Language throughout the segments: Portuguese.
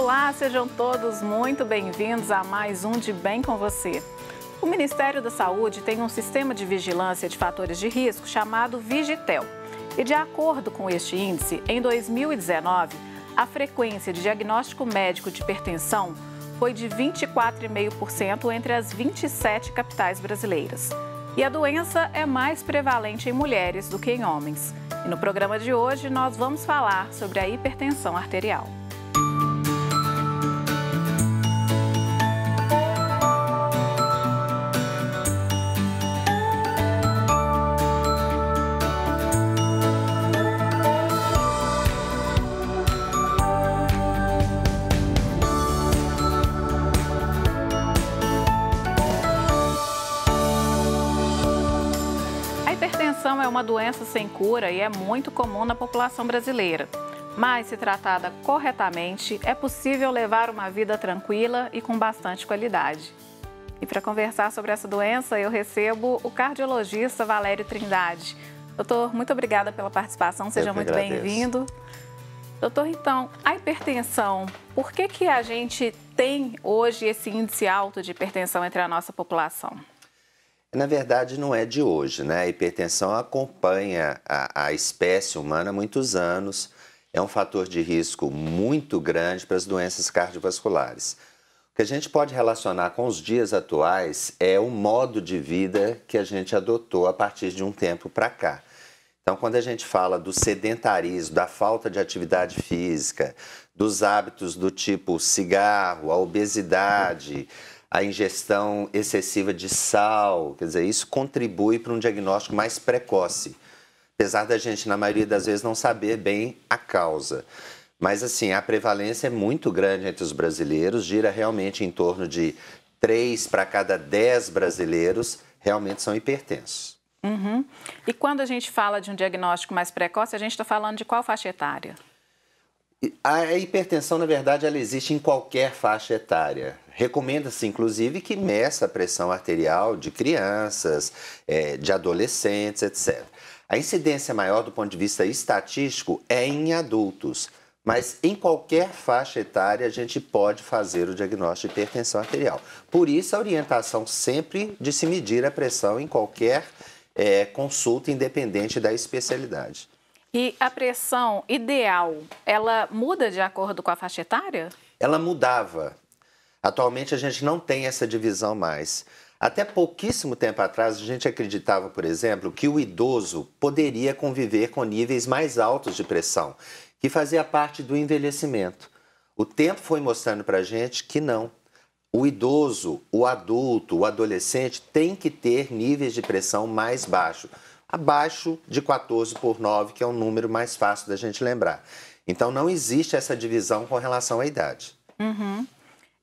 Olá, sejam todos muito bem-vindos a mais um De Bem com Você. O Ministério da Saúde tem um sistema de vigilância de fatores de risco chamado Vigitel. E de acordo com este índice, em 2019, a frequência de diagnóstico médico de hipertensão foi de 24,5% entre as 27 capitais brasileiras. E a doença é mais prevalente em mulheres do que em homens. E no programa de hoje nós vamos falar sobre a hipertensão arterial. É uma doença sem cura e é muito comum na população brasileira. Mas, se tratada corretamente, é possível levar uma vida tranquila e com bastante qualidade. E para conversar sobre essa doença, eu recebo o cardiologista Valério Trindade. Doutor, muito obrigada pela participação, seja muito bem-vindo. Doutor, então, a hipertensão, por que a gente tem hoje esse índice alto de hipertensão entre a nossa população? Na verdade, não é de hoje, né? A hipertensão acompanha a espécie humana há muitos anos. É um fator de risco muito grande para as doenças cardiovasculares. O que a gente pode relacionar com os dias atuais é o modo de vida que a gente adotou a partir de um tempo para cá. Então, quando a gente fala do sedentarismo, da falta de atividade física, dos hábitos do tipo cigarro, a obesidade, a ingestão excessiva de sal, quer dizer, isso contribui para um diagnóstico mais precoce, apesar da gente, na maioria das vezes, não saber bem a causa. Mas, assim, a prevalência é muito grande entre os brasileiros, gira realmente em torno de 3 para cada 10 brasileiros realmente são hipertensos. Uhum. E quando a gente fala de um diagnóstico mais precoce, a gente está falando de qual faixa etária? A hipertensão, na verdade, ela existe em qualquer faixa etária. Recomenda-se, inclusive, que meça a pressão arterial de crianças, de adolescentes, etc. A incidência maior do ponto de vista estatístico é em adultos, mas em qualquer faixa etária a gente pode fazer o diagnóstico de hipertensão arterial. Por isso, a orientação sempre de se medir a pressão em qualquer consulta, independente da especialidade. E a pressão ideal, ela muda de acordo com a faixa etária? Ela mudava. Atualmente a gente não tem essa divisão mais. Até pouquíssimo tempo atrás a gente acreditava, por exemplo, que o idoso poderia conviver com níveis mais altos de pressão, que fazia parte do envelhecimento. O tempo foi mostrando para a gente que não. O idoso, o adulto, o adolescente tem que ter níveis de pressão mais baixos. Abaixo de 14/9, que é um número mais fácil da gente lembrar. Então, não existe essa divisão com relação à idade. Uhum.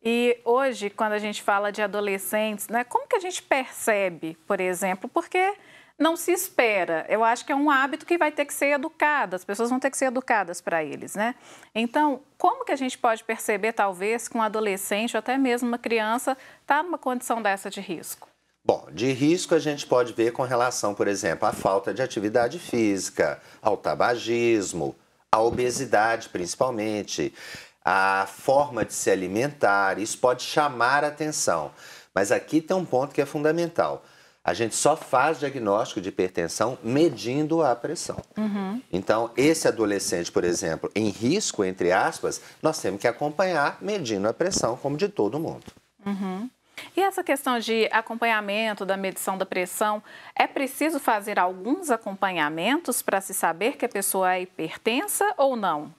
E hoje, quando a gente fala de adolescentes, né, como que a gente percebe, por exemplo, porque não se espera? Eu acho que é um hábito que vai ter que ser educado, as pessoas vão ter que ser educadas para eles, né? Então, como que a gente pode perceber, talvez, que um adolescente ou até mesmo uma criança está numa condição dessa de risco? Bom, de risco a gente pode ver com relação, por exemplo, à falta de atividade física, ao tabagismo, à obesidade principalmente, à forma de se alimentar, isso pode chamar a atenção. Mas aqui tem um ponto que é fundamental. A gente só faz diagnóstico de hipertensão medindo a pressão. Uhum. Então, esse adolescente, por exemplo, em risco, entre aspas, nós temos que acompanhar medindo a pressão, como de todo mundo. Uhum. E essa questão de acompanhamento da medição da pressão, é preciso fazer alguns acompanhamentos para se saber que a pessoa é hipertensa ou não?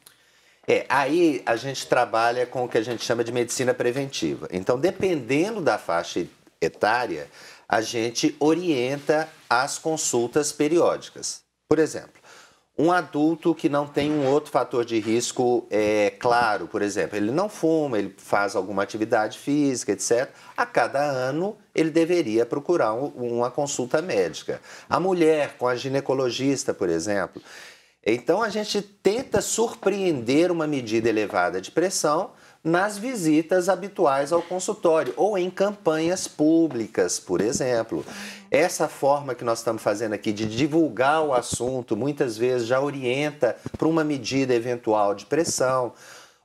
Aí a gente trabalha com o que a gente chama de medicina preventiva. Então, dependendo da faixa etária, a gente orienta as consultas periódicas. Por exemplo, um adulto que não tem um outro fator de risco claro, por exemplo, ele não fuma, ele faz alguma atividade física, etc. A cada ano ele deveria procurar uma consulta médica. A mulher com a ginecologista, por exemplo. Então a gente tenta surpreender uma medida elevada de pressão nas visitas habituais ao consultório ou em campanhas públicas, por exemplo. Essa forma que nós estamos fazendo aqui de divulgar o assunto, muitas vezes já orienta para uma medida eventual de pressão.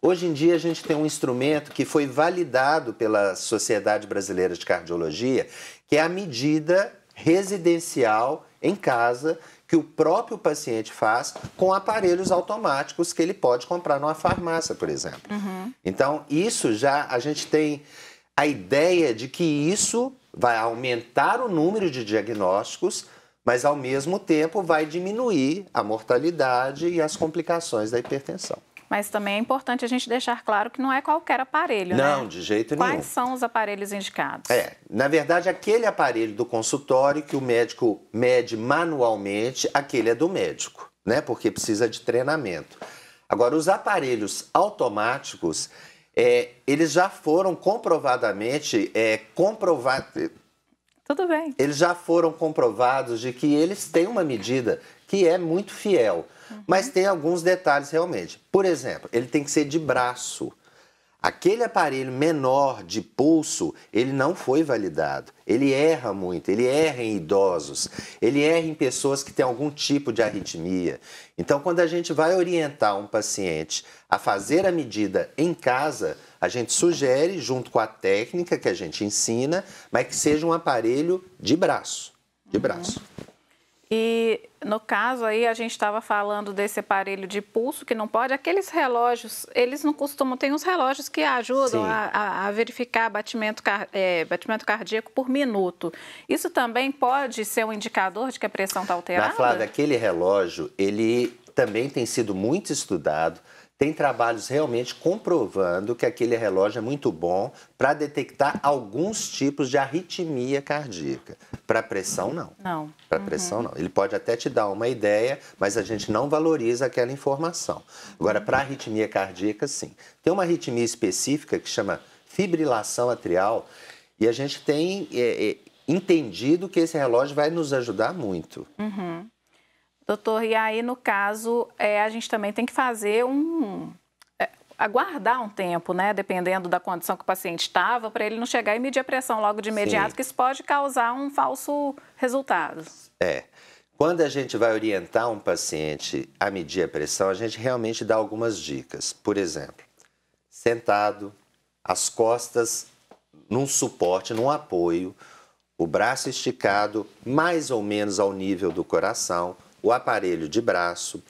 Hoje em dia a gente tem um instrumento que foi validado pela Sociedade Brasileira de Cardiologia, que é a medida residencial em casa que o próprio paciente faz com aparelhos automáticos que ele pode comprar numa farmácia, por exemplo. Então, isso já, a gente tem a ideia de que isso vai aumentar o número de diagnósticos, mas ao mesmo tempo vai diminuir a mortalidade e as complicações da hipertensão. Mas também é importante a gente deixar claro que não é qualquer aparelho, né? Não, de jeito nenhum. Quais são os aparelhos indicados? Na verdade, aquele aparelho do consultório que o médico mede manualmente, aquele é do médico, né? Porque precisa de treinamento. Agora, os aparelhos automáticos, eles já foram comprovadamente Tudo bem. Eles já foram comprovados de que eles têm uma medida que é muito fiel. Mas tem alguns detalhes realmente. Por exemplo, ele tem que ser de braço. Aquele aparelho menor de pulso, ele não foi validado. Ele erra muito, ele erra em idosos, ele erra em pessoas que têm algum tipo de arritmia. Então, quando a gente vai orientar um paciente a fazer a medida em casa, a gente sugere, junto com a técnica que a gente ensina, mas que seja um aparelho de braço. De braço. E, no caso aí, a gente estava falando desse aparelho de pulso que não pode. Aqueles relógios, eles não costumam... Tem uns relógios que ajudam a verificar batimento cardíaco por minuto. Isso também pode ser um indicador de que a pressão está alterada? Flávia, aquele relógio, ele também tem sido muito estudado. Tem trabalhos realmente comprovando que aquele relógio é muito bom para detectar alguns tipos de arritmia cardíaca. Para pressão, não. Não. Para pressão, não. Ele pode até te dar uma ideia, mas a gente não valoriza aquela informação. Agora, para arritmia cardíaca, sim. Tem uma arritmia específica que chama fibrilação atrial e a gente tem entendido que esse relógio vai nos ajudar muito. Doutor, e aí, no caso, a gente também tem que fazer aguardar um tempo, né? Dependendo da condição que o paciente estava, para ele não chegar e medir a pressão logo de imediato, que isso pode causar um falso resultado. Quando a gente vai orientar um paciente a medir a pressão, a gente realmente dá algumas dicas. Por exemplo, sentado, as costas num suporte, num apoio, o braço esticado mais ou menos ao nível do coração, o aparelho de braço.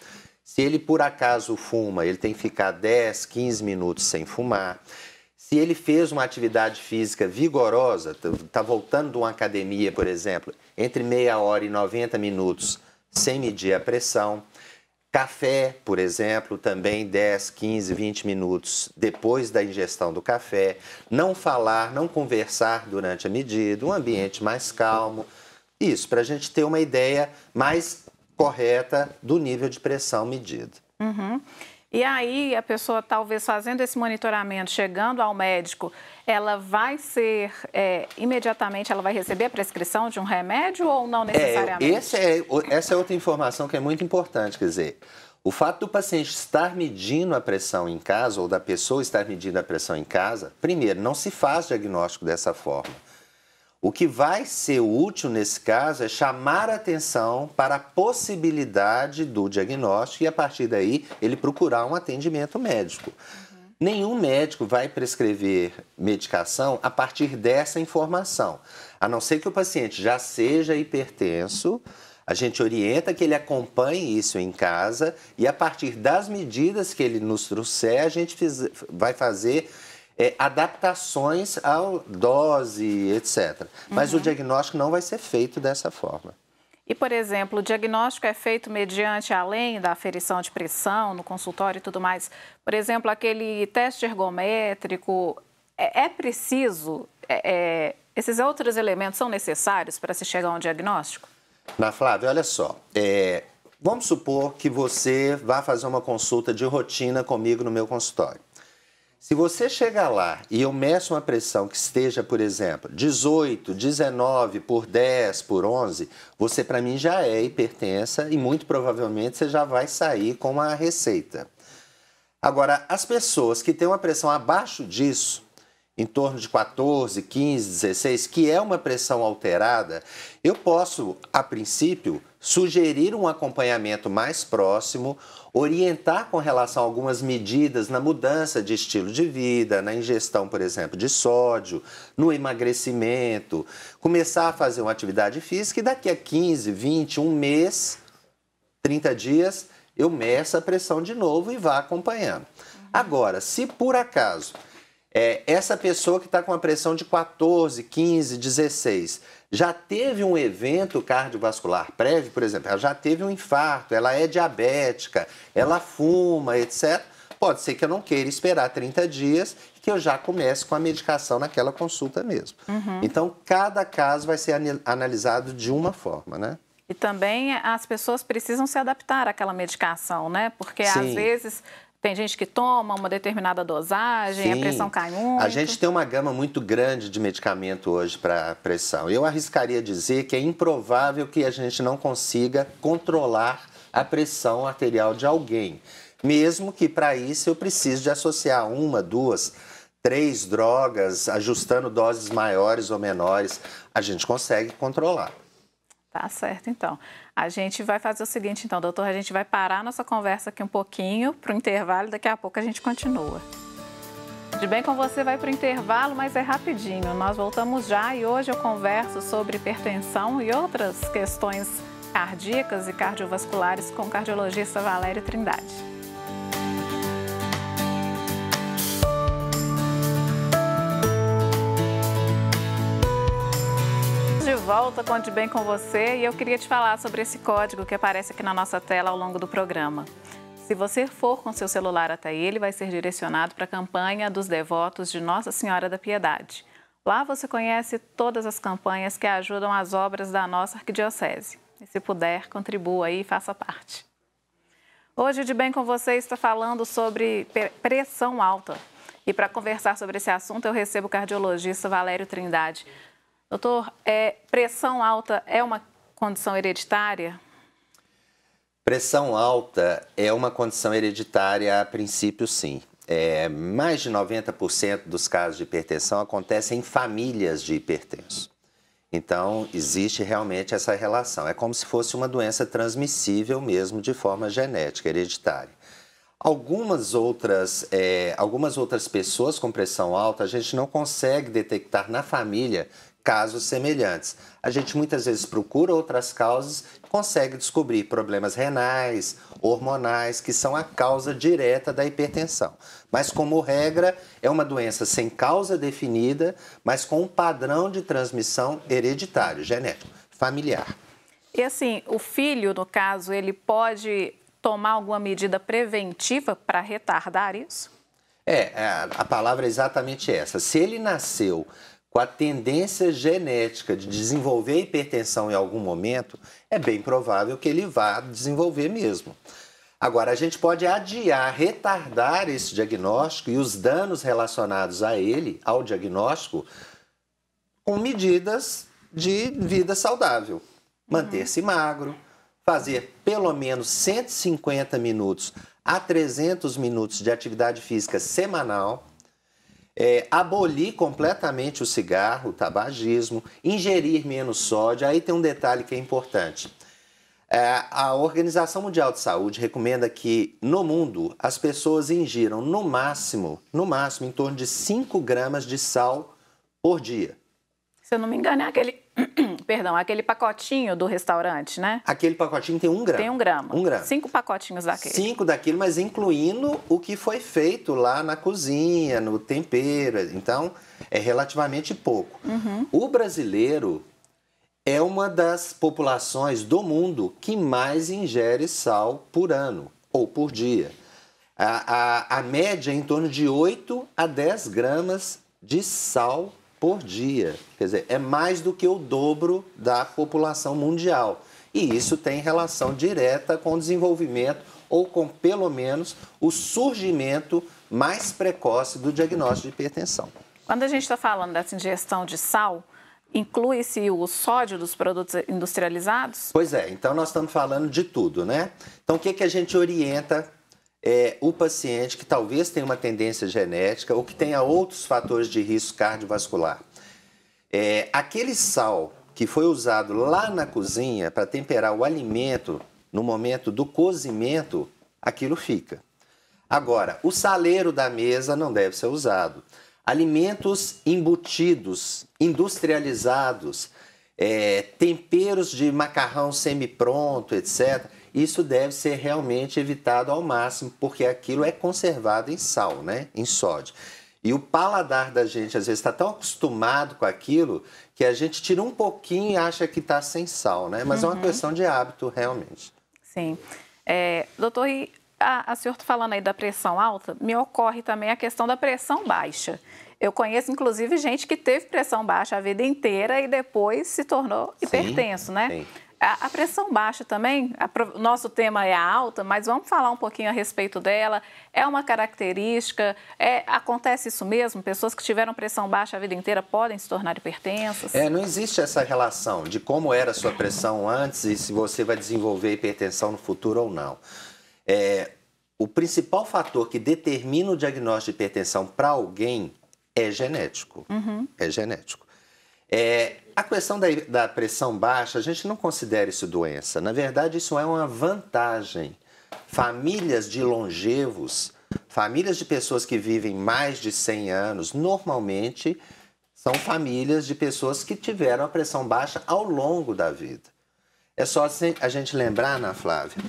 Se ele por acaso fuma, ele tem que ficar 10, 15 minutos sem fumar. Se ele fez uma atividade física vigorosa, está voltando de uma academia, por exemplo, entre meia hora e 90 minutos sem medir a pressão. Café, por exemplo, também 10, 15, 20 minutos depois da ingestão do café. Não falar, não conversar durante a medida, um ambiente mais calmo. Isso, para a gente ter uma ideia mais correta do nível de pressão medido. E aí, a pessoa talvez fazendo esse monitoramento, chegando ao médico, ela vai ser, imediatamente, ela vai receber a prescrição de um remédio ou não necessariamente? Essa é outra informação que é muito importante, quer dizer, o fato do paciente estar medindo a pressão em casa ou da pessoa estar medindo a pressão em casa, primeiro, não se faz diagnóstico dessa forma. O que vai ser útil nesse caso é chamar a atenção para a possibilidade do diagnóstico e, a partir daí, ele procurar um atendimento médico. Nenhum médico vai prescrever medicação a partir dessa informação. A não ser que o paciente já seja hipertenso, a gente orienta que ele acompanhe isso em casa e, a partir das medidas que ele nos trouxer, a gente vai fazer adaptações à dose, etc. Mas o diagnóstico não vai ser feito dessa forma. E, por exemplo, o diagnóstico é feito mediante, além da aferição de pressão no consultório e tudo mais, por exemplo, aquele teste ergométrico, é preciso, esses outros elementos são necessários para se chegar a um diagnóstico? Flávia, olha só, vamos supor que você vá fazer uma consulta de rotina comigo no meu consultório. Se você chegar lá e eu meço uma pressão que esteja, por exemplo, 18, 19 por 10, por 11, você para mim já é hipertensa e muito provavelmente você já vai sair com uma receita. Agora, as pessoas que têm uma pressão abaixo disso, em torno de 14, 15, 16, que é uma pressão alterada, eu posso, a princípio, sugerir um acompanhamento mais próximo, orientar com relação a algumas medidas na mudança de estilo de vida, na ingestão, por exemplo, de sódio, no emagrecimento, começar a fazer uma atividade física e daqui a 15, 20, um mês, 30 dias, eu meço a pressão de novo e vá acompanhando. Agora, se por acaso essa pessoa que está com a pressão de 14, 15, 16, já teve um evento cardiovascular prévio, por exemplo, ela já teve um infarto, ela é diabética, ela fuma, etc., pode ser que eu não queira esperar 30 dias e que eu já comece com a medicação naquela consulta mesmo. Então, cada caso vai ser analisado de uma forma, né? E também as pessoas precisam se adaptar àquela medicação, né? Porque Sim. às vezes tem gente que toma uma determinada dosagem, Sim. a pressão cai muito. A gente tem uma gama muito grande de medicamento hoje para pressão. Eu arriscaria dizer que é improvável que a gente não consiga controlar a pressão arterial de alguém. Mesmo que para isso eu precise de associar 1, 2, 3 drogas, ajustando doses maiores ou menores, a gente consegue controlar. Tá certo, então. A gente vai fazer o seguinte, então, doutor, a gente vai parar nossa conversa aqui um pouquinho para o intervalo, daqui a pouco a gente continua. De bem com você vai para o intervalo, mas é rapidinho. Nós voltamos já e hoje eu converso sobre hipertensão e outras questões cardíacas e cardiovasculares com o cardiologista Valério Trindade. De volta com De Bem com você e eu queria te falar sobre esse código que aparece aqui na nossa tela ao longo do programa. Se você for com seu celular até ele, vai ser direcionado para a campanha dos devotos de Nossa Senhora da Piedade. Lá você conhece todas as campanhas que ajudam as obras da nossa arquidiocese. E se puder, contribua aí e faça parte. Hoje o De Bem com você está falando sobre pressão alta. E para conversar sobre esse assunto, eu recebo o cardiologista Valério Trindade. Doutor, pressão alta é uma condição hereditária? Pressão alta é uma condição hereditária a princípio, sim. Mais de 90% dos casos de hipertensão acontecem em famílias de hipertensos. Então, existe realmente essa relação. É como se fosse uma doença transmissível mesmo de forma genética, hereditária. Algumas outras pessoas com pressão alta, a gente não consegue detectar na família casos semelhantes. A gente muitas vezes procura outras causas e consegue descobrir problemas renais, hormonais, que são a causa direta da hipertensão. Mas, como regra, é uma doença sem causa definida, mas com um padrão de transmissão hereditário, genético, familiar. E assim, o filho, no caso, ele pode tomar alguma medida preventiva para retardar isso? A palavra é exatamente essa. Se ele nasceu com a tendência genética de desenvolver hipertensão em algum momento, é bem provável que ele vá desenvolver mesmo. Agora, a gente pode adiar, retardar esse diagnóstico e os danos relacionados a ele, ao diagnóstico, com medidas de vida saudável. Manter-se magro, fazer pelo menos 150 minutos a 300 minutos de atividade física semanal, abolir completamente o cigarro, o tabagismo, ingerir menos sódio. Aí tem um detalhe que é importante. A Organização Mundial de Saúde recomenda que, no mundo, as pessoas ingiram, no máximo, em torno de 5 gramas de sal por dia. Se eu não me engano, é aquele pacotinho do restaurante, né? Aquele pacotinho tem 1 grama. Tem 1 grama. 1 grama. 5 pacotinhos daquele. 5 daquilo, mas incluindo o que foi feito lá na cozinha, no tempero. Então, é relativamente pouco. O brasileiro é uma das populações do mundo que mais ingere sal por ano ou por dia. A média é em torno de 8 a 10 gramas de sal por dia. Quer dizer, é mais do que o dobro da população mundial. E isso tem relação direta com o desenvolvimento ou com, pelo menos, o surgimento mais precoce do diagnóstico de hipertensão. Quando a gente está falando dessa ingestão de sal, inclui-se o sódio dos produtos industrializados? Pois é, então nós estamos falando de tudo, né? Então, o que a gente orienta o paciente que talvez tenha uma tendência genética ou que tenha outros fatores de risco cardiovascular? Aquele sal que foi usado lá na cozinha para temperar o alimento no momento do cozimento, aquilo fica. Agora, o saleiro da mesa não deve ser usado. Alimentos embutidos, industrializados, temperos de macarrão semi-pronto, etc., isso deve ser realmente evitado ao máximo, porque aquilo é conservado em sal, né? Em sódio. E o paladar da gente, às vezes, está tão acostumado com aquilo que a gente tira um pouquinho e acha que está sem sal, né? Mas é uma questão de hábito, realmente. Sim. Doutor, e a senhora falando aí da pressão alta, me ocorre também a questão da pressão baixa. Eu conheço, inclusive, gente que teve pressão baixa a vida inteira e depois se tornou hipertenso, né? Sim. A pressão baixa também, nosso tema é a alta, mas vamos falar um pouquinho a respeito dela. É uma característica? Acontece isso mesmo? Pessoas que tiveram pressão baixa a vida inteira podem se tornar hipertensas? Não existe essa relação de como era a sua pressão antes e se você vai desenvolver hipertensão no futuro ou não. O principal fator que determina o diagnóstico de hipertensão para alguém é genético. É genético. A questão da pressão baixa, a gente não considera isso doença. Na verdade, isso é uma vantagem. Famílias de longevos, famílias de pessoas que vivem mais de 100 anos, normalmente são famílias de pessoas que tiveram a pressão baixa ao longo da vida. É só a gente lembrar, Ana Flávia,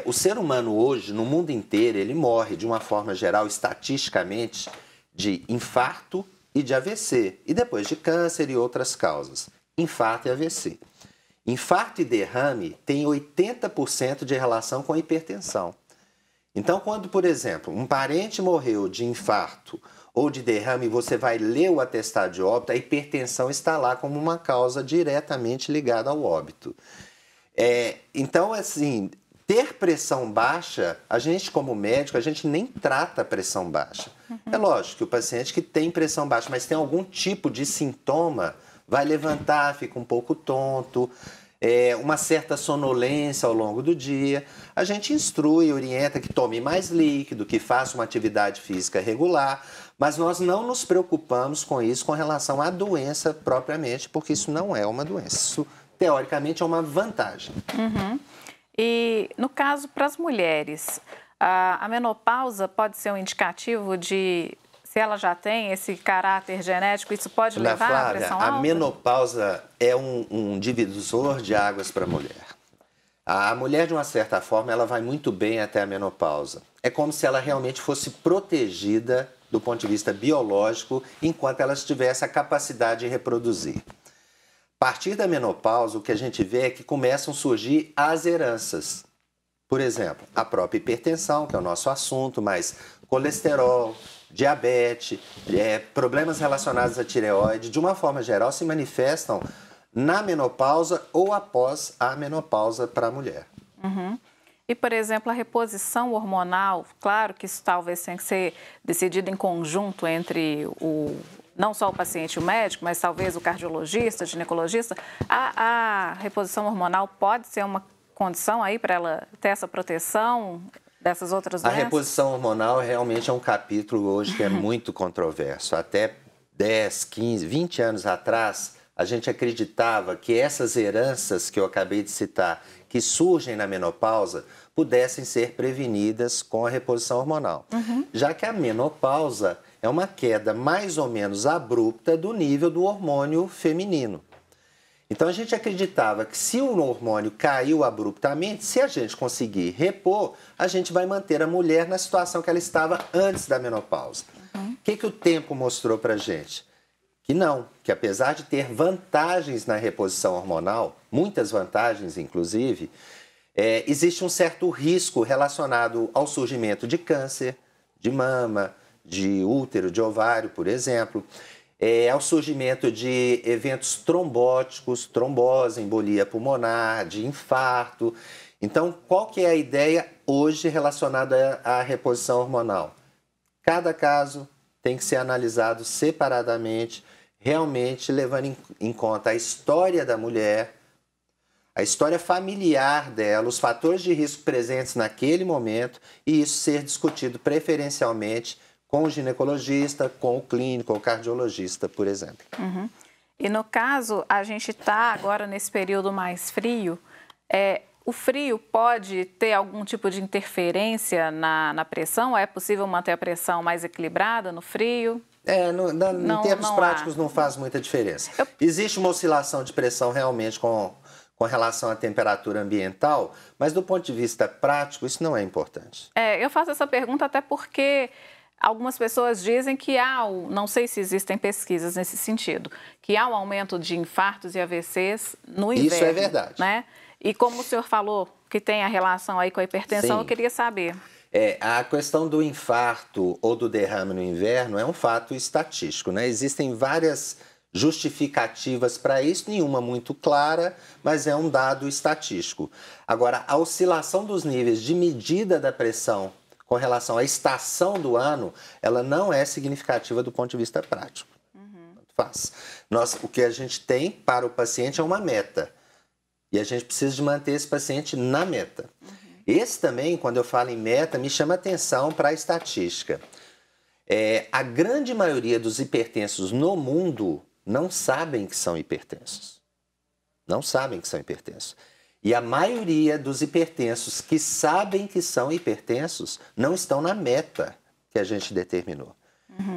o ser humano hoje, no mundo inteiro, ele morre de uma forma geral, estatisticamente, de infarto e de AVC, e depois de câncer e outras causas. Infarto e AVC. Infarto e derrame têm 80% de relação com hipertensão. Então, quando, por exemplo, um parente morreu de infarto ou de derrame, você vai ler o atestado de óbito, a hipertensão está lá como uma causa diretamente ligada ao óbito. Então, assim, ter pressão baixa, a gente como médico, a gente nem trata a pressão baixa. É lógico que o paciente que tem pressão baixa, mas tem algum tipo de sintoma, vai levantar, fica um pouco tonto, uma certa sonolência ao longo do dia. A gente instrui e orienta que tome mais líquido, que faça uma atividade física regular, mas nós não nos preocupamos com isso com relação à doença propriamente, porque isso não é uma doença. Isso, teoricamente, é uma vantagem. E, no caso, para as mulheres, a menopausa pode ser um indicativo de se ela já tem esse caráter genético, isso pode levar à pressão alta? A menopausa é um divisor de águas para a mulher. A mulher, de uma certa forma, ela vai muito bem até a menopausa. É como se ela realmente fosse protegida do ponto de vista biológico enquanto ela tivesse a capacidade de reproduzir. A partir da menopausa, o que a gente vê é que começam a surgir as heranças. Por exemplo, a própria hipertensão, que é o nosso assunto, mas colesterol, diabetes, problemas relacionados à tireoide, de uma forma geral, se manifestam na menopausa ou após a menopausa para a mulher. E, por exemplo, a reposição hormonal, claro que isso talvez tenha que ser decidido em conjunto entre não só o paciente e o médico, mas talvez o cardiologista, o ginecologista. A reposição hormonal pode ser uma condição aí para ela ter essa proteção dessas outras doenças? A reposição hormonal realmente é um capítulo hoje que é muito controverso. Até 10, 15, 20 anos atrás, a gente acreditava que essas heranças que eu acabei de citar, que surgem na menopausa, pudessem ser prevenidas com a reposição hormonal. Já que a menopausa é uma queda mais ou menos abrupta do nível do hormônio feminino. Então, a gente acreditava que se o hormônio caiu abruptamente, se a gente conseguir repor, a gente vai manter a mulher na situação que ela estava antes da menopausa. O que o tempo mostrou para a gente? Que não, que apesar de ter vantagens na reposição hormonal, muitas vantagens inclusive, existe um certo risco relacionado ao surgimento de câncer, de mama, de útero, de ovário, por exemplo, ao surgimento de eventos trombóticos, trombose, embolia pulmonar, de infarto. Então, qual que é a ideia hoje relacionada à reposição hormonal? Cada caso tem que ser analisado separadamente, realmente levando em conta a história da mulher, a história familiar dela, os fatores de risco presentes naquele momento, e isso ser discutido preferencialmente com o ginecologista, com o clínico, ou cardiologista, por exemplo. E no caso, a gente está agora nesse período mais frio, o frio pode ter algum tipo de interferência na pressão? É possível manter a pressão mais equilibrada no frio? Em termos práticos não faz muita diferença. Existe uma oscilação de pressão realmente com relação à temperatura ambiental, mas do ponto de vista prático isso não é importante. Eu faço essa pergunta até porque algumas pessoas dizem que não sei se existem pesquisas nesse sentido, que há um aumento de infartos e AVCs no inverno. Isso é verdade. Né? E como o senhor falou que tem a relação aí com a hipertensão, Sim. Eu queria saber. A questão do infarto ou do derrame no inverno é um fato estatístico, né? Existem várias justificativas para isso, nenhuma muito clara, mas é um dado estatístico. Agora, a oscilação dos níveis de medida da pressão com relação à estação do ano, ela não é significativa do ponto de vista prático. O que a gente tem para o paciente é uma meta. E a gente precisa de manter esse paciente na meta. Esse também, quando eu falo em meta, me chama atenção para a estatística. A grande maioria dos hipertensos no mundo não sabem que são hipertensos. Não sabem que são hipertensos. E a maioria dos hipertensos que sabem que são hipertensos não estão na meta que a gente determinou.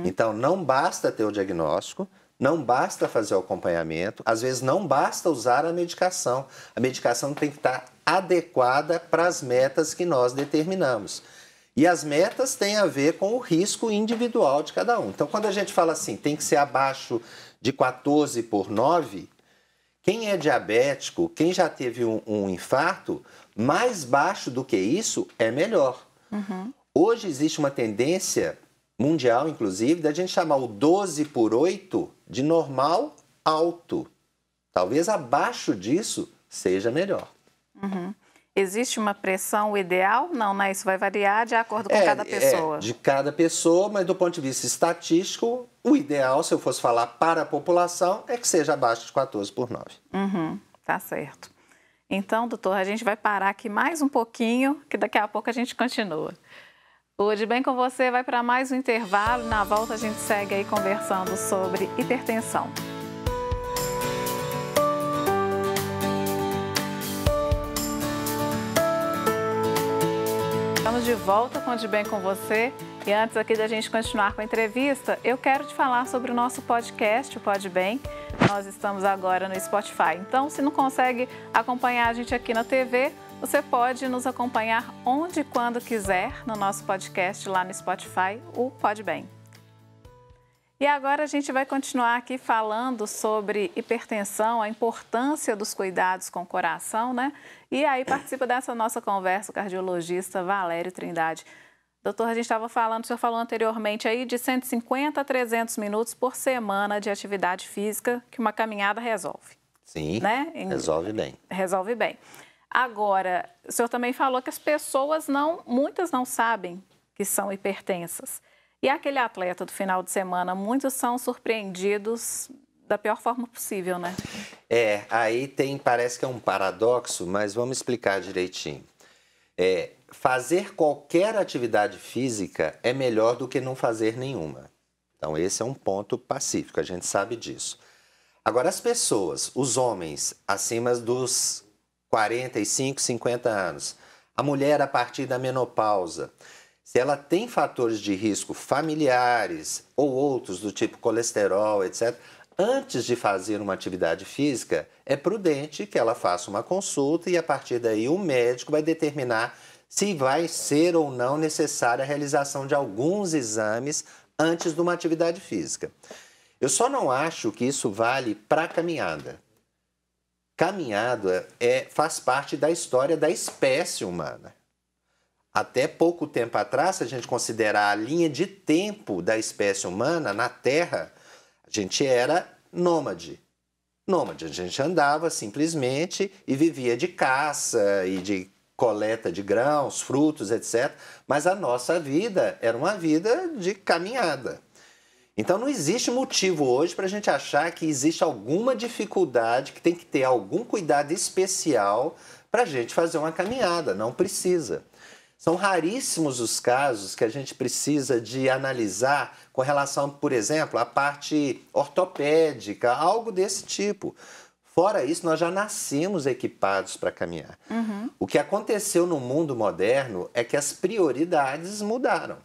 Então, não basta ter o diagnóstico, não basta fazer o acompanhamento, às vezes não basta usar a medicação. A medicação tem que estar adequada para as metas que nós determinamos. E as metas têm a ver com o risco individual de cada um. Então, quando a gente fala assim, tem que ser abaixo de 14/9, quem é diabético, quem já teve um infarto, mais baixo do que isso é melhor. Hoje existe uma tendência mundial, inclusive, da gente chamar o 12/8 de normal alto. Talvez abaixo disso seja melhor. Existe uma pressão ideal? Não, né? Isso vai variar de acordo com cada pessoa. De cada pessoa, mas do ponto de vista estatístico, o ideal, se eu fosse falar para a população, é que seja abaixo de 14/9. Tá certo. Então, doutor, a gente vai parar aqui mais um pouquinho, que daqui a pouco a gente continua. O De Bem com Você vai para mais um intervalo. Na volta a gente segue aí conversando sobre hipertensão. Estamos de volta com o De Bem com Você. E antes aqui da gente continuar com a entrevista, eu quero te falar sobre o nosso podcast, o Pode Bem. Nós estamos agora no Spotify. Então, se não consegue acompanhar a gente aqui na TV, você pode nos acompanhar onde e quando quiser no nosso podcast lá no Spotify, o Pode Bem. E agora a gente vai continuar aqui falando sobre hipertensão, a importância dos cuidados com o coração, né? E aí participa dessa nossa conversa o cardiologista Valério Trindade. Doutor, a gente estava falando, o senhor falou anteriormente aí de 150 a 300 minutos por semana de atividade física que uma caminhada resolve. Sim, né? Resolve bem. Resolve bem. Agora, o senhor também falou que as pessoas muitas não sabem que são hipertensas. E aquele atleta do final de semana, muitos são surpreendidos da pior forma possível, né? Aí parece que é um paradoxo, mas vamos explicar direitinho. Fazer qualquer atividade física é melhor do que não fazer nenhuma. Então, esse é um ponto pacífico, a gente sabe disso. Agora, as pessoas, os homens acima dos 45, 50 anos, a mulher a partir da menopausa, se ela tem fatores de risco familiares ou outros do tipo colesterol, etc., antes de fazer uma atividade física, é prudente que ela faça uma consulta e a partir daí o médico vai determinar se vai ser ou não necessária a realização de alguns exames antes de uma atividade física. Eu só não acho que isso vale para caminhada. Caminhada faz parte da história da espécie humana. Até pouco tempo atrás, se a gente considerar a linha de tempo da espécie humana na Terra, a gente era nômade. A gente andava simplesmente e vivia de caça e de coleta de grãos, frutos, etc. Mas a nossa vida era uma vida de caminhada. Então não existe motivo hoje para a gente achar que existe alguma dificuldade, que tem que ter algum cuidado especial para a gente fazer uma caminhada. Não precisa. São raríssimos os casos que a gente precisa de analisar com relação, por exemplo, à parte ortopédica, algo desse tipo. Fora isso, nós já nascemos equipados para caminhar. O que aconteceu no mundo moderno é que as prioridades mudaram.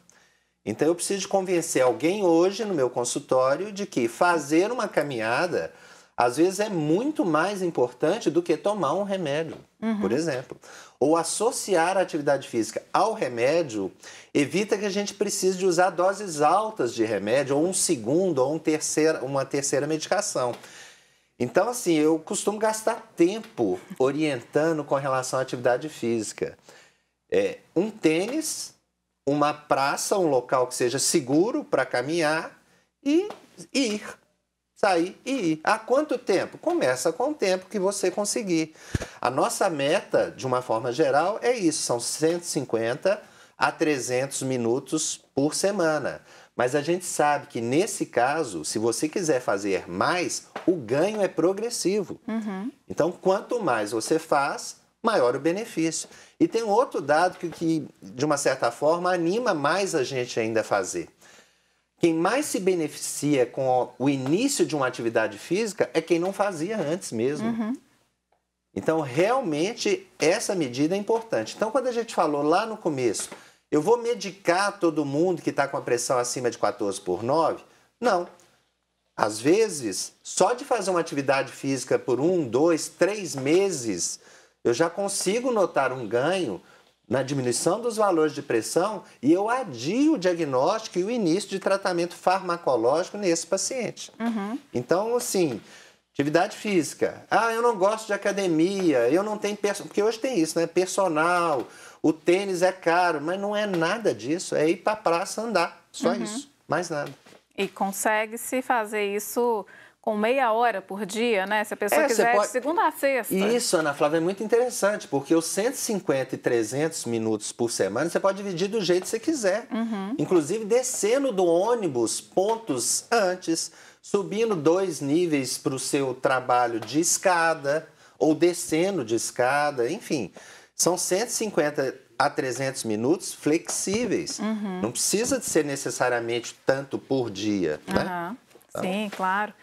Então, eu preciso de convencer alguém hoje no meu consultório de que fazer uma caminhada, às vezes, é muito mais importante do que tomar um remédio, por exemplo. Ou associar a atividade física ao remédio evita que a gente precise de usar doses altas de remédio, ou um segundo, ou uma terceira medicação. Então, assim, eu costumo gastar tempo orientando com relação à atividade física. Um tênis, uma praça, um local que seja seguro para caminhar e ir. Sair e ir. Há quanto tempo? Começa com o tempo que você conseguir. A nossa meta, de uma forma geral, é isso. São 150 a 300 minutos por semana. Mas a gente sabe que, nesse caso, se você quiser fazer mais, o ganho é progressivo. Então, quanto mais você faz, maior o benefício. E tem um outro dado que, de uma certa forma, anima mais a gente ainda a fazer. Quem mais se beneficia com o início de uma atividade física é quem não fazia antes mesmo. Então, realmente, essa medida é importante. Então, quando a gente falou lá no começo, eu vou medicar todo mundo que está com a pressão acima de 14/9? Não. Às vezes, só de fazer uma atividade física por 1, 2, 3 meses, eu já consigo notar um ganho na diminuição dos valores de pressão e eu adio o diagnóstico e o início de tratamento farmacológico nesse paciente. Então, assim, atividade física. Eu não gosto de academia, eu não tenho... Porque hoje tem isso, né? Personal, o tênis é caro, mas não é nada disso. É ir para a praça andar, só isso, mais nada. E consegue-se fazer isso com meia hora por dia, né? Se a pessoa quiser de segunda a sexta. Isso, Ana Flávia, é muito interessante, porque os 150 e 300 minutos por semana, você pode dividir do jeito que você quiser. Inclusive, descendo do ônibus pontos antes, subindo 2 níveis para o seu trabalho de escada, ou descendo de escada, enfim. São 150 a 300 minutos flexíveis. Não precisa de ser necessariamente tanto por dia, né? Então... Sim, claro.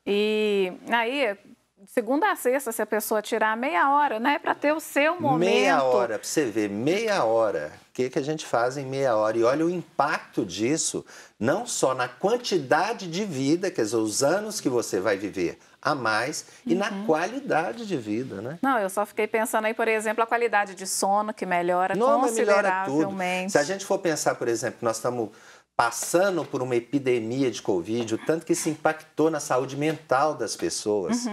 E aí, de segunda a sexta, se a pessoa tirar meia hora, né, para ter o seu momento... Meia hora, para você ver, meia hora. O que a gente faz em meia hora? E olha o impacto disso, não só na quantidade de vida, quer dizer, os anos que você vai viver a mais, e na qualidade de vida, né? Não, eu só fiquei pensando aí, por exemplo, a qualidade de sono, que melhora consideravelmente. Melhora tudo. Se a gente for pensar, por exemplo, nós estamos passando por uma epidemia de Covid, o tanto que isso impactou na saúde mental das pessoas.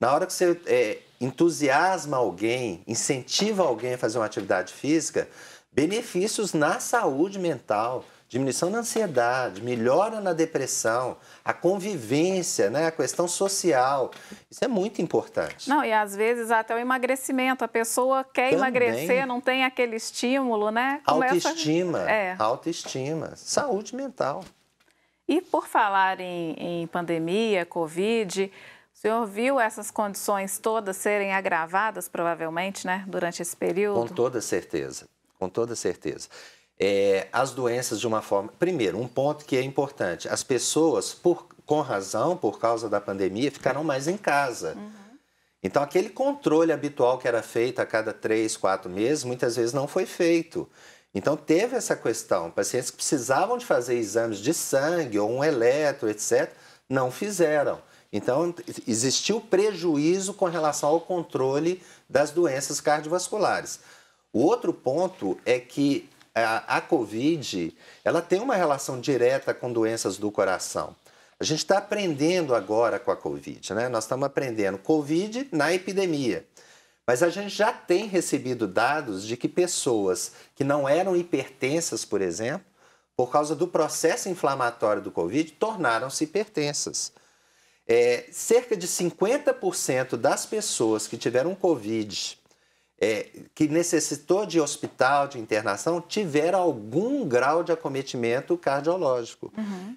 Na hora que você entusiasma alguém, incentiva alguém a fazer uma atividade física, benefícios na saúde mental, diminuição da ansiedade, melhora na depressão, a convivência, né, a questão social. Isso é muito importante. Não, e às vezes até o emagrecimento. A pessoa quer emagrecer, não tem aquele estímulo, né? Autoestima, saúde mental. E por falar em pandemia, Covid, o senhor viu essas condições todas serem agravadas, provavelmente, né, durante esse período? Com toda certeza, com toda certeza. As doenças de uma forma... Primeiro, um ponto que é importante, as pessoas, com razão, por causa da pandemia, ficaram mais em casa. Então, aquele controle habitual que era feito a cada 3, 4 meses, muitas vezes não foi feito. Então, teve essa questão, pacientes que precisavam de fazer exames de sangue ou um eletro, etc., não fizeram. Então, existiu prejuízo com relação ao controle das doenças cardiovasculares. O outro ponto é que a Covid, ela tem uma relação direta com doenças do coração. A gente está aprendendo agora com a Covid, né? Nós estamos aprendendo Covid na epidemia. Mas a gente já tem recebido dados de que pessoas que não eram hipertensas, por exemplo, por causa do processo inflamatório do Covid, tornaram-se hipertensas. Cerca de 50% das pessoas que tiveram Covid, que necessitou de hospital, de internação, tiveram algum grau de acometimento cardiológico.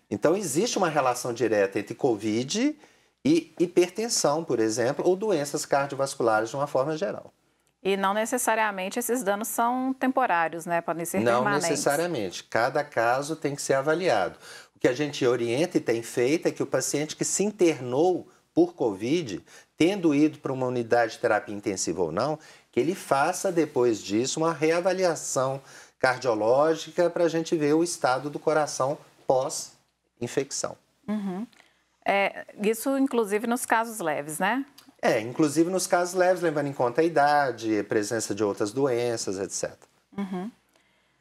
Então, existe uma relação direta entre Covid e hipertensão, por exemplo, ou doenças cardiovasculares de uma forma geral. E não necessariamente esses danos são temporários, né? Podem ser permanentes. Não necessariamente. Cada caso tem que ser avaliado. O que a gente orienta e tem feito é que o paciente que se internou por Covid, tendo ido para uma unidade de terapia intensiva ou não, que ele faça depois disso uma reavaliação cardiológica para a gente ver o estado do coração pós-infecção. Uhum. Isso, inclusive, nos casos leves, né? Inclusive nos casos leves, levando em conta a idade, a presença de outras doenças, etc. Uhum.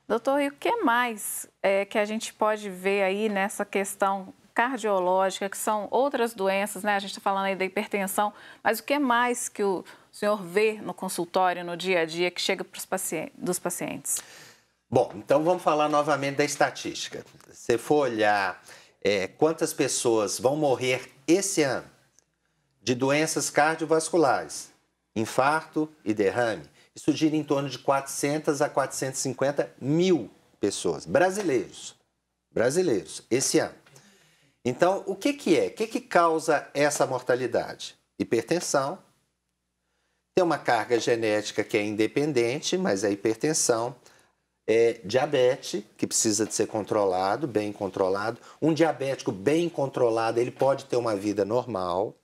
Doutor, e o que mais que a gente pode ver aí nessa questão cardiológica, que são outras doenças, né? A gente está falando aí da hipertensão, mas o que mais que o senhor vê no consultório, no dia a dia, que chega dos pacientes? Bom, então vamos falar novamente da estatística. Se for olhar quantas pessoas vão morrer esse ano de doenças cardiovasculares, infarto e derrame, isso gira em torno de 400 a 450 mil pessoas, brasileiros, esse ano. Então, o que é? O que causa essa mortalidade? Hipertensão, tem uma carga genética que é independente, mas é hipertensão, diabetes, que precisa de ser controlado, bem controlado. Um diabético bem controlado, ele pode ter uma vida normal.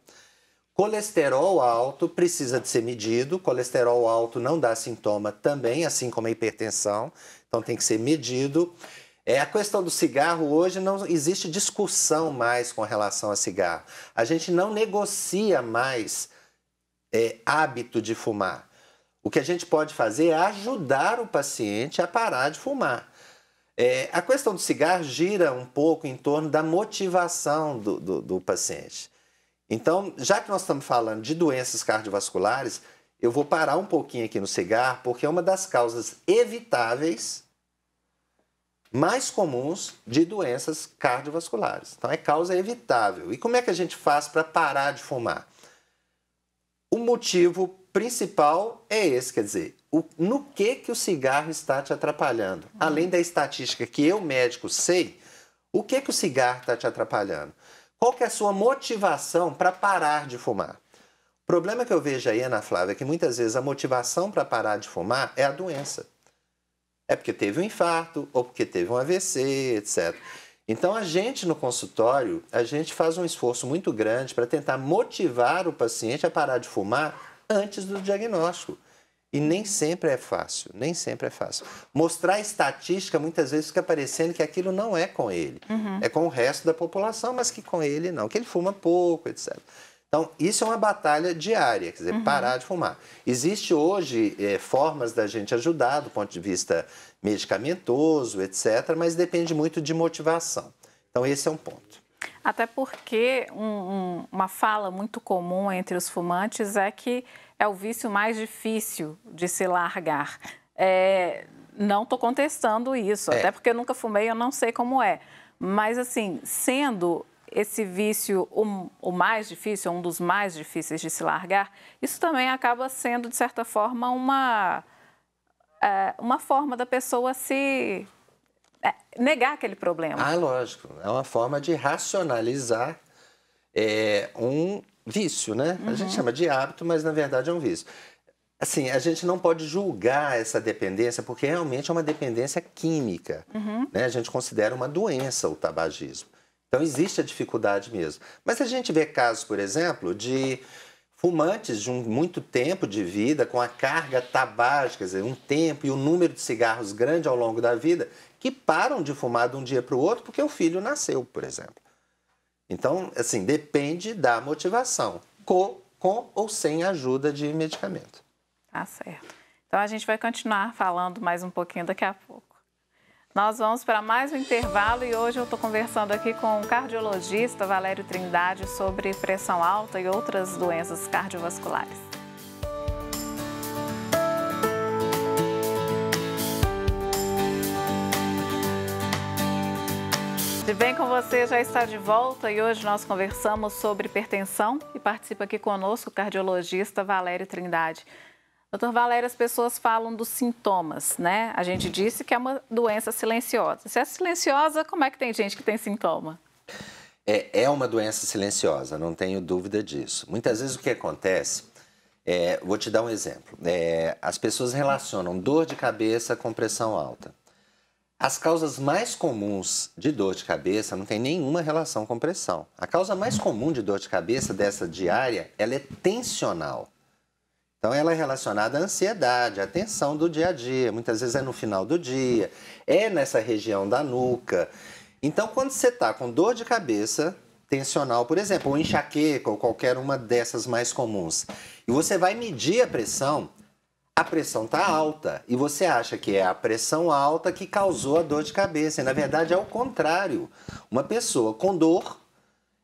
Colesterol alto precisa de ser medido, colesterol alto não dá sintoma também, assim como a hipertensão, então tem que ser medido. A questão do cigarro, hoje não existe discussão mais com relação a cigarro. A gente não negocia mais hábito de fumar. O que a gente pode fazer é ajudar o paciente a parar de fumar. A questão do cigarro gira um pouco em torno da motivação do paciente. Então, já que nós estamos falando de doenças cardiovasculares, eu vou parar um pouquinho aqui no cigarro, porque é uma das causas evitáveis mais comuns de doenças cardiovasculares. Então, é causa evitável. E como é que a gente faz para parar de fumar? O motivo principal é esse, quer dizer, no que o cigarro está te atrapalhando? Além da estatística que eu, médico, sei, o que o cigarro está te atrapalhando? Qual que é a sua motivação para parar de fumar? O problema que eu vejo aí, Ana Flávia, é que muitas vezes a motivação para parar de fumar é a doença. É porque teve um infarto ou porque teve um AVC, etc. Então, a gente no consultório, a gente faz um esforço muito grande para tentar motivar o paciente a parar de fumar antes do diagnóstico. E nem sempre é fácil, nem sempre é fácil. Mostrar estatística, muitas vezes fica parecendo que aquilo não é com ele. É com o resto da população, mas que com ele não, que ele fuma pouco, etc. Então, isso é uma batalha diária, quer dizer, parar de fumar. Existe hoje formas da gente ajudar do ponto de vista medicamentoso, etc., mas depende muito de motivação. Então, esse é um ponto. Até porque uma fala muito comum entre os fumantes é que é o vício mais difícil de se largar. Não estou contestando isso, até porque eu nunca fumei, eu não sei como é. Mas, assim, sendo esse vício o mais difícil, um dos mais difíceis de se largar, isso também acaba sendo, de certa forma, uma forma da pessoa se negar aquele problema. Ah, lógico. É uma forma de racionalizar um vício, né? A gente chama de hábito, mas na verdade é um vício. Assim, a gente não pode julgar essa dependência, porque realmente é uma dependência química. Né? A gente considera uma doença o tabagismo. Então, existe a dificuldade mesmo. Mas a gente vê casos, por exemplo, de fumantes de muito tempo de vida, com a carga tabágica, quer dizer, um tempo e um número de cigarros grande ao longo da vida, que param de fumar de um dia para o outro porque o filho nasceu, por exemplo. Então, assim, depende da motivação, com ou sem ajuda de medicamento. Tá certo. Então, a gente vai continuar falando mais um pouquinho daqui a pouco. Nós vamos para mais um intervalo e hoje eu estou conversando aqui com o cardiologista Valério Trindade sobre pressão alta e outras doenças cardiovasculares. De bem com você, já está de volta e hoje nós conversamos sobre hipertensão e participa aqui conosco o cardiologista Valério Trindade. Doutor Valério, as pessoas falam dos sintomas, né? A gente disse que é uma doença silenciosa. Se é silenciosa, como é que tem gente que tem sintoma? É uma doença silenciosa, não tenho dúvida disso. Muitas vezes o que acontece Vou te dar um exemplo. As pessoas relacionam dor de cabeça com pressão alta. As causas mais comuns de dor de cabeça não tem nenhuma relação com pressão. A causa mais comum de dor de cabeça dessa diária, ela é tensional. Então, ela é relacionada à ansiedade, à tensão do dia a dia. Muitas vezes é no final do dia, é nessa região da nuca. Então, quando você está com dor de cabeça tensional, por exemplo, ou enxaqueca, ou qualquer uma dessas mais comuns, e você vai medir a pressão está alta. E você acha que é a pressão alta que causou a dor de cabeça. E, na verdade, é o contrário. Uma pessoa com dor,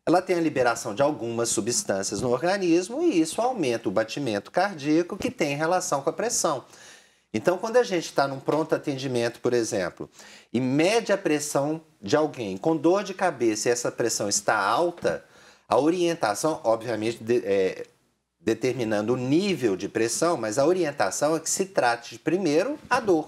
ela tem a liberação de algumas substâncias no organismo e isso aumenta o batimento cardíaco que tem relação com a pressão. Então, quando a gente está num pronto atendimento, por exemplo, e mede a pressão de alguém com dor de cabeça e essa pressão está alta, a orientação, obviamente, determinando o nível de pressão, mas a orientação é que se trate primeiro a dor.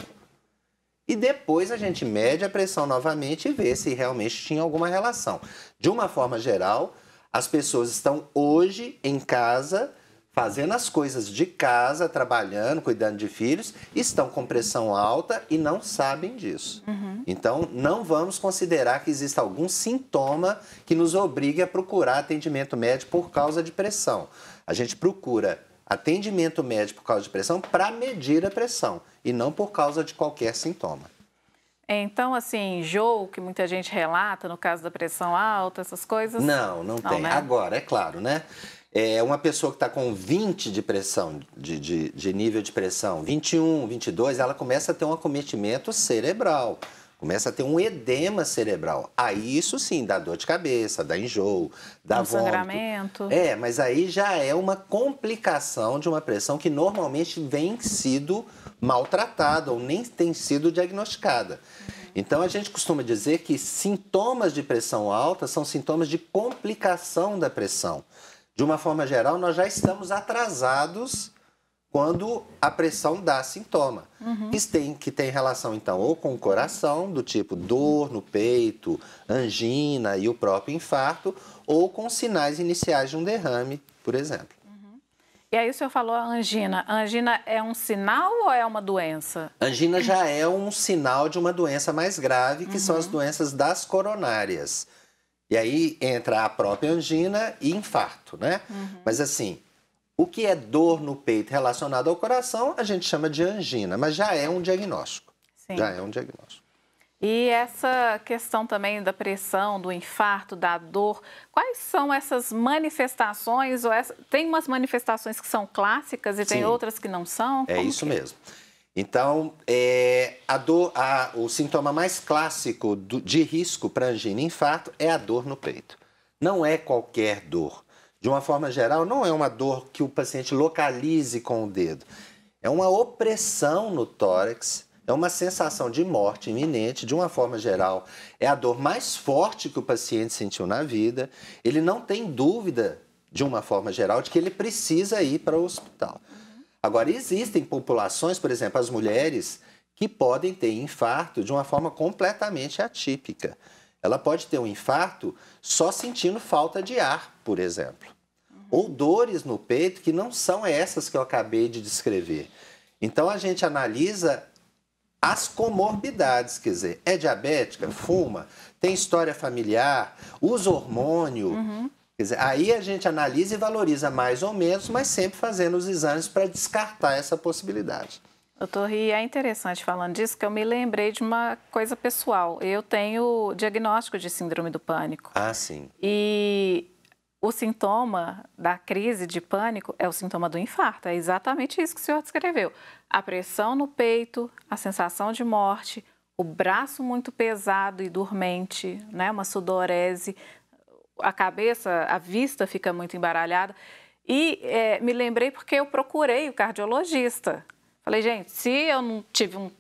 E depois a gente mede a pressão novamente e vê se realmente tinha alguma relação. De uma forma geral, as pessoas estão hoje em casa, fazendo as coisas de casa, trabalhando, cuidando de filhos, estão com pressão alta e não sabem disso. Então, não vamos considerar que exista algum sintoma que nos obrigue a procurar atendimento médico por causa de pressão. A gente procura atendimento médico por causa de pressão para medir a pressão e não por causa de qualquer sintoma. Então, assim, enjoo, que muita gente relata no caso da pressão alta, essas coisas? Não tem. Né? Agora, é claro, né? Uma pessoa que está com 20 de pressão, de nível de pressão, 21, 22, ela começa a ter um acometimento cerebral. Começa a ter um edema cerebral. Aí isso sim, dá dor de cabeça, dá enjoo, dá vômito. Sangramento. Mas aí já é uma complicação de uma pressão que normalmente vem sido maltratada ou nem tem sido diagnosticada. Então a gente costuma dizer que sintomas de pressão alta são sintomas de complicação da pressão. De uma forma geral, nós já estamos atrasados quando a pressão dá sintoma. Que tem relação, então, ou com o coração, do tipo dor no peito, angina e o próprio infarto, ou com sinais iniciais de um derrame, por exemplo. E aí o senhor falou a angina. A angina é um sinal ou é uma doença? Angina já é um sinal de uma doença mais grave, que são as doenças das coronárias. E aí entra a própria angina e infarto, né? Mas assim, o que é dor no peito relacionado ao coração, a gente chama de angina, mas já é um diagnóstico. Sim. Já é um diagnóstico. E essa questão também da pressão, do infarto, da dor, quais são essas manifestações? Tem umas manifestações que são clássicas e tem outras que não são? É isso mesmo. Então, o sintoma mais clássico de risco para angina e infarto é a dor no peito. Não é qualquer dor. De uma forma geral, não é uma dor que o paciente localize com o dedo. É uma opressão no tórax, é uma sensação de morte iminente. De uma forma geral, é a dor mais forte que o paciente sentiu na vida. Ele não tem dúvida, de uma forma geral, de que ele precisa ir para o hospital. Agora, existem populações, por exemplo, as mulheres, que podem ter infarto de uma forma completamente atípica. Ela pode ter um infarto só sentindo falta de ar, por exemplo. Ou dores no peito que não são essas que eu acabei de descrever. Então, a gente analisa as comorbidades, quer dizer, é diabética, fuma, tem história familiar, usa hormônio. Quer dizer, aí a gente analisa e valoriza mais ou menos, mas sempre fazendo os exames para descartar essa possibilidade. Doutor Ri, é interessante falando disso, que eu me lembrei de uma coisa pessoal. Eu tenho diagnóstico de síndrome do pânico. Ah, sim. E o sintoma da crise de pânico é o sintoma do infarto. É exatamente isso que o senhor descreveu. A pressão no peito, a sensação de morte, o braço muito pesado e dormente, né? Uma sudorese, a cabeça, a vista fica muito embaralhada. E me lembrei porque eu procurei o cardiologista. Falei, gente, se eu não tive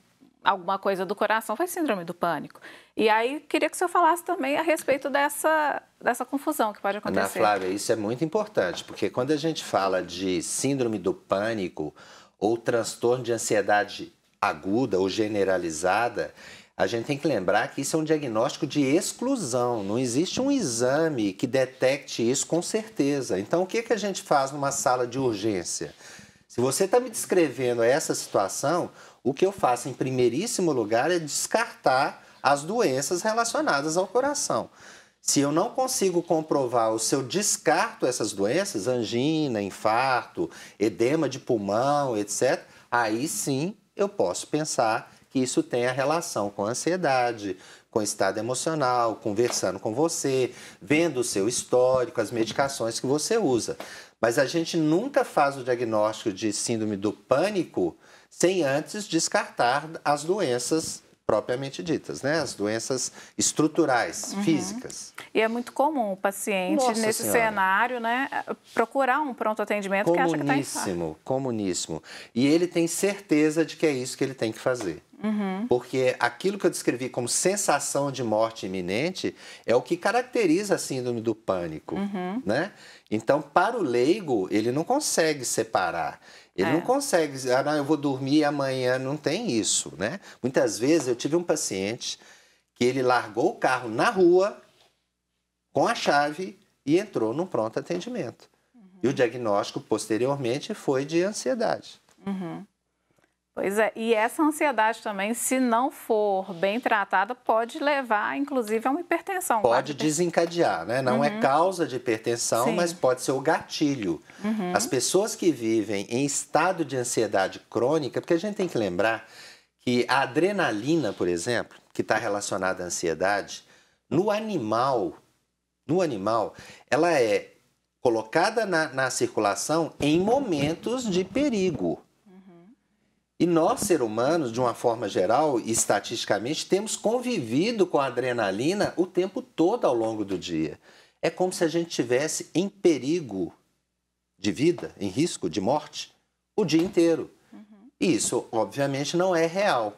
alguma coisa do coração, foi síndrome do pânico. E aí, queria que o senhor falasse também a respeito dessa confusão que pode acontecer. Ana Flávia, isso é muito importante, porque quando a gente fala de síndrome do pânico ou transtorno de ansiedade aguda ou generalizada, a gente tem que lembrar que isso é um diagnóstico de exclusão. Não existe um exame que detecte isso com certeza. Então, o que a gente faz numa sala de urgência? Se você está me descrevendo essa situação, o que eu faço em primeiríssimo lugar é descartar as doenças relacionadas ao coração. Se eu não consigo comprovar o seu descarto essas doenças, angina, infarto, edema de pulmão, etc., aí sim eu posso pensar que isso tenha relação com ansiedade, com estado emocional, conversando com você, vendo o seu histórico, as medicações que você usa. Mas a gente nunca faz o diagnóstico de síndrome do pânico sem antes descartar as doenças propriamente ditas, né? As doenças estruturais, físicas. E é muito comum o paciente, Nossa nesse Senhora. cenário, né, procurar um pronto atendimento que acha que está infarto. Comuníssimo. E ele tem certeza de que é isso que ele tem que fazer. Porque aquilo que eu descrevi como sensação de morte iminente é o que caracteriza a síndrome do pânico, né? Então, para o leigo, ele não consegue separar. Ele não consegue dizer, não, eu vou dormir amanhã, não tem isso, né? Muitas vezes eu tive um paciente que ele largou o carro na rua com a chave e entrou num pronto atendimento. E o diagnóstico, posteriormente, foi de ansiedade. Pois é, e essa ansiedade também, se não for bem tratada, pode levar, inclusive, a uma hipertensão. Pode desencadear, né? Não é causa de hipertensão, mas pode ser o gatilho. As pessoas que vivem em estado de ansiedade crônica, porque a gente tem que lembrar que a adrenalina, por exemplo, que está relacionada à ansiedade, no animal, ela é colocada na circulação em momentos de perigo. E nós, seres humanos, de uma forma geral e estatisticamente, temos convivido com a adrenalina o tempo todo ao longo do dia. É como se a gente estivesse em perigo de vida, em risco de morte, o dia inteiro. E isso, obviamente, não é real.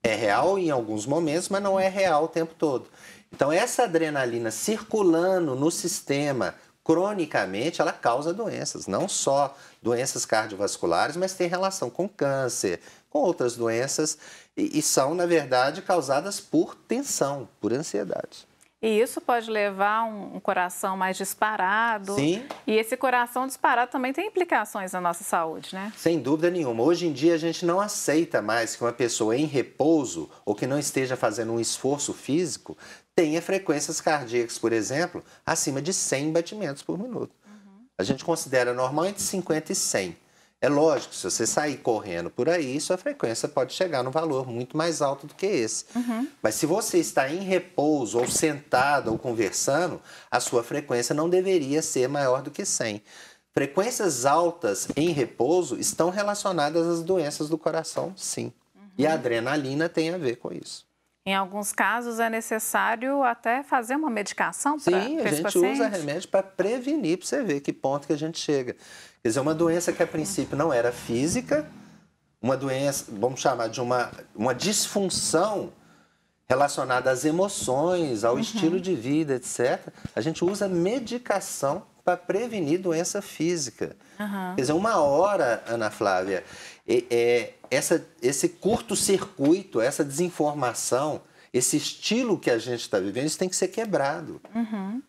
É real em alguns momentos, mas não é real o tempo todo. Então, essa adrenalina circulando no sistema cronicamente, ela causa doenças, não só doenças cardiovasculares, mas tem relação com câncer, com outras doenças e são, na verdade, causadas por tensão, por ansiedade. E isso pode levar um coração mais disparado. Sim. E esse coração disparado também tem implicações na nossa saúde, né? Sem dúvida nenhuma. Hoje em dia a gente não aceita mais que uma pessoa em repouso ou que não esteja fazendo um esforço físico tenha frequências cardíacas, por exemplo, acima de 100 batimentos por minuto. A gente considera normal entre 50 e 100. É lógico, se você sair correndo por aí, sua frequência pode chegar num valor muito mais alto do que esse. Mas se você está em repouso, ou sentado, ou conversando, a sua frequência não deveria ser maior do que 100. Frequências altas em repouso estão relacionadas às doenças do coração, sim. E a adrenalina tem a ver com isso. Em alguns casos é necessário até fazer uma medicação para esse paciente? Sim, a gente usa remédio para prevenir, para você ver que ponto que a gente chega. Quer dizer, uma doença que a princípio não era física, uma doença, vamos chamar de uma disfunção relacionada às emoções, ao estilo de vida, etc. A gente usa medicação para prevenir doença física. Quer dizer, uma hora, Ana Flávia, esse curto-circuito, essa desinformação, esse estilo que a gente está vivendo, isso tem que ser quebrado.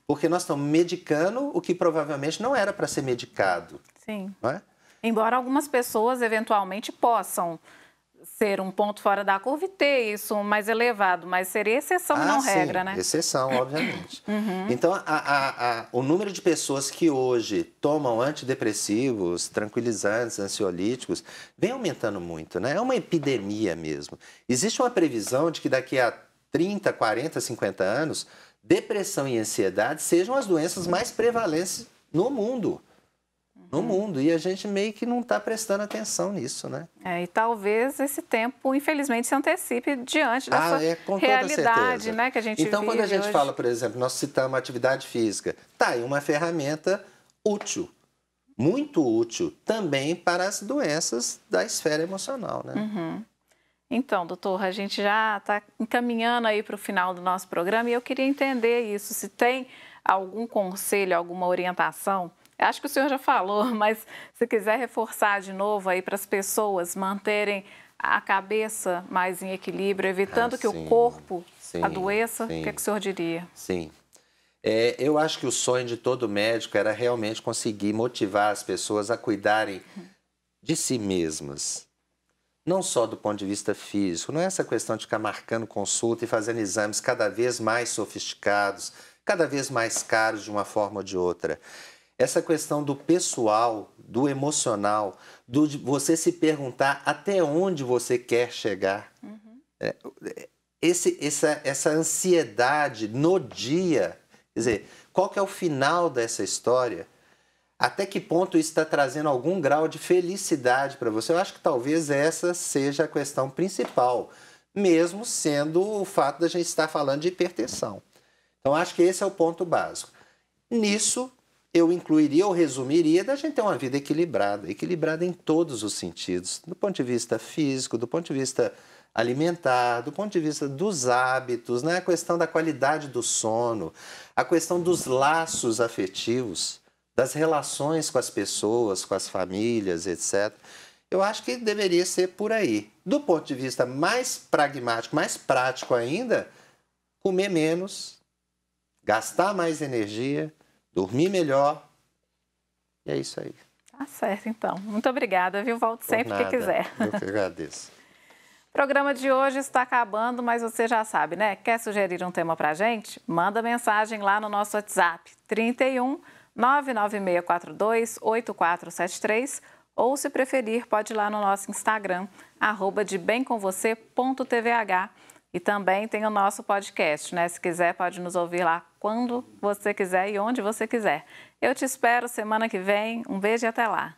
Porque nós estamos medicando o que provavelmente não era para ser medicado. Sim. Não é? Embora algumas pessoas eventualmente possam ser um ponto fora da curva e ter isso mais elevado, mas seria exceção e não regra, né? Exceção, obviamente. Então, o número de pessoas que hoje tomam antidepressivos, tranquilizantes, ansiolíticos, vem aumentando muito, né? É uma epidemia mesmo. Existe uma previsão de que daqui a 30, 40, 50 anos, depressão e ansiedade sejam as doenças mais prevalentes no mundo. No mundo, e a gente meio que não está prestando atenção nisso, né? E talvez esse tempo, infelizmente, se antecipe diante dessa realidade, né, que a gente Então, vive quando a gente hoje. fala, por exemplo, nós citamos atividade física, tá aí uma ferramenta útil, muito útil também para as doenças da esfera emocional, né? Então, doutor, a gente já está encaminhando aí para o final do nosso programa e eu queria entender isso, se tem algum conselho, alguma orientação. Acho que o senhor já falou, mas se quiser reforçar de novo aí para as pessoas manterem a cabeça mais em equilíbrio, evitando que o corpo adoeça, o que é que o senhor diria? Sim. Eu acho que o sonho de todo médico era realmente conseguir motivar as pessoas a cuidarem de si mesmas. Não só do ponto de vista físico, não é essa questão de ficar marcando consulta e fazendo exames cada vez mais sofisticados, cada vez mais caros de uma forma ou de outra. Essa questão do pessoal, do emocional, de você se perguntar até onde você quer chegar. Essa ansiedade no dia, quer dizer, qual que é o final dessa história? Até que ponto isso está trazendo algum grau de felicidade para você? Eu acho que talvez essa seja a questão principal, mesmo sendo o fato da gente estar falando de hipertensão. Então, acho que esse é o ponto básico. Nisso, eu incluiria ou resumiria da gente ter uma vida equilibrada, equilibrada em todos os sentidos, do ponto de vista físico, do ponto de vista alimentar, do ponto de vista dos hábitos, né? A questão da qualidade do sono, a questão dos laços afetivos, das relações com as pessoas, com as famílias, etc. Eu acho que deveria ser por aí. Do ponto de vista mais pragmático, mais prático ainda, comer menos, gastar mais energia, dormir melhor. E é isso aí. Tá certo, então. Muito obrigada, viu? Volte sempre que quiser. Eu que agradeço. O programa de hoje está acabando, mas você já sabe, né? Quer sugerir um tema pra gente? Manda mensagem lá no nosso WhatsApp, 31 996428473, ou se preferir, pode ir lá no nosso Instagram, @debemcomvocê.tvh. E também tem o nosso podcast, né? Se quiser, pode nos ouvir lá quando você quiser e onde você quiser. Eu te espero semana que vem. Um beijo e até lá.